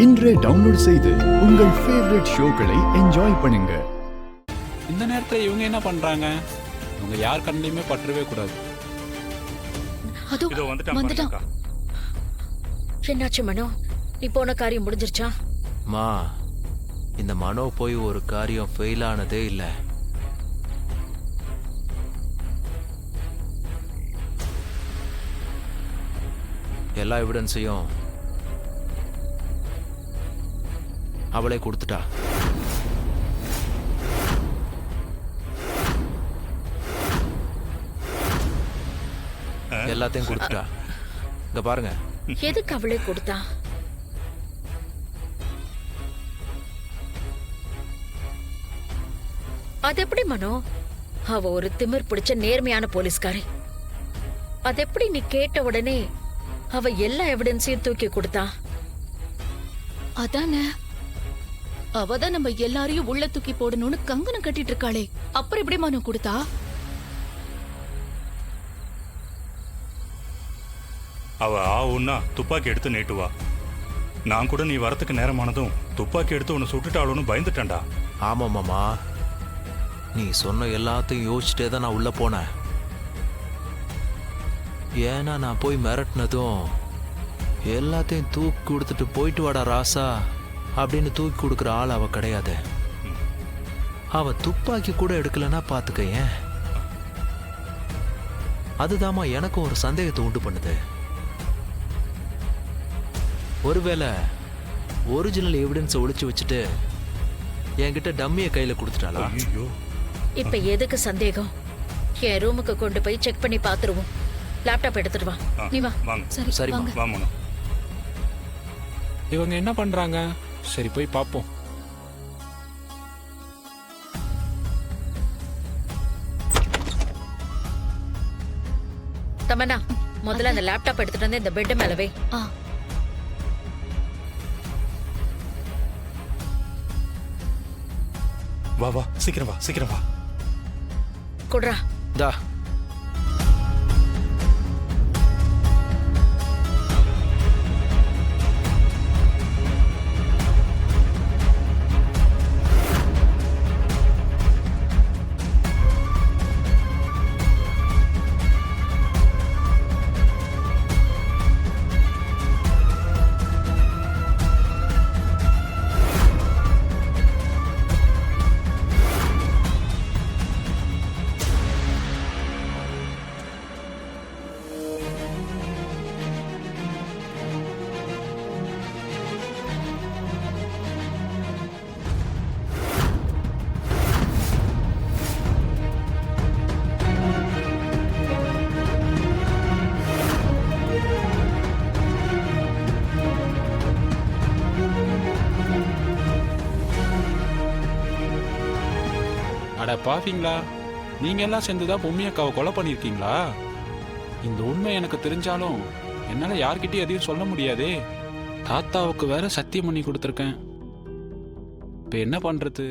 இன்றே டவுன்லோட் செய்து உங்கள் ஃபேவரட் ஷோக்களை என்ஜாய் பண்ணுங்க. இந்த நேரத்துல இவங்க என்ன பண்றாங்க? இவங்க யார் கண்ணிலுமே பற்றவே கூடாது. இதோ வந்துட்டான். என்னாச்சு மனோ? நீ போன காரியம் முடிஞ்சிருச்சா? மா, இந்த மனோ போய் ஒரு காரியம் ஃபெயில் ஆனதே இல்லை. எல்லா எவிடன்ஸையும் அவளே கொடுத்துட்டா. எல்லாத்தையும் கொடுத்துட்டா. இங்க பாருங்க. எதுக்கு அவளே கொடுத்தா? அது எப்படி மனோ? அவ ஒரு திமிர் பிடிச்ச நேர்மையான போலீஸ்காரி. அது எப்படி நீ கேட்ட உடனே அவ எல்லா எவிடன்ஸையும் தூக்கி கொடுத்தா? அதானே, அவதான் நம்ம எல்லாரையும் உள்ள தூக்கி போடணும்னு கங்கணம் கட்டிட்டு இருக்காளே, அப்புறம் எப்படி மனு கொடுத்தா? அவ ஆவுன்னா துப்பாக்கி எடுத்து நீட்டுவா. நான் கூட நீ வரத்துக்கு நேரமானதும் துப்பாக்கி எடுத்து உன்னை சுட்டுட்டாளுன்னு பயந்துட்டேன்டா. ஆமா மாமா, நீ சொன்ன எல்லாத்தையும் யோசிச்சுட்டே தான் நான் உள்ள போனேன். ஏன்னா நான் போய் மிரட்டினதும் எல்லாத்தையும் தூக்கி கொடுத்துட்டு போயிட்டு வாடா ராசா அப்படின்னு தூக்கி கொடுக்குற ஆள் அவ கிடையாது. அவ துப்பாக்கி கூட எடுக்கலன்னா பாத்துக்க. ஏன்? அதுதாம்மா எனக்கும் ஒரு சந்தேகத்தை உண்டு பண்ணுது. ஒருவேளை ஒரிஜினல் எவிடன்ஸை ஒளிச்சு வச்சுட்டு என்கிட்ட டம்மியை கையில கொடுத்துட்டாளா? இப்ப எதுக்கு சந்தேகம்? என் ரூமுக்கு கொண்டு போய் செக் பண்ணி பாத்துருவோம். லேப்டாப் எடுத்துட்டு வா. நீ வா. சரி சரிம்மா. வாங்க. இவங்க என்ன பண்றாங்க? சரி போய் பாப்போம். தமன்னா, முதல்ல அந்த லேப்டாப் எடுத்துட்டு வந்து இந்த பெட் மேல வை. வா வா, சீக்கிரம் வா. குட்ரா. தா. அட பாத்தீங்களா, நீங்க எல்லாம் சேர்ந்துதான் பொம்மி அக்காவை கொலை பண்ணிருக்கீங்களா? இந்த உண்மை எனக்கு தெரிஞ்சாலும் என்னால யார்கிட்டயும் எதையும் சொல்ல முடியாதே. தாத்தாவுக்கு வேற சத்தியம் பண்ணி கொடுத்துருக்கேன். இப்ப என்ன பண்றது?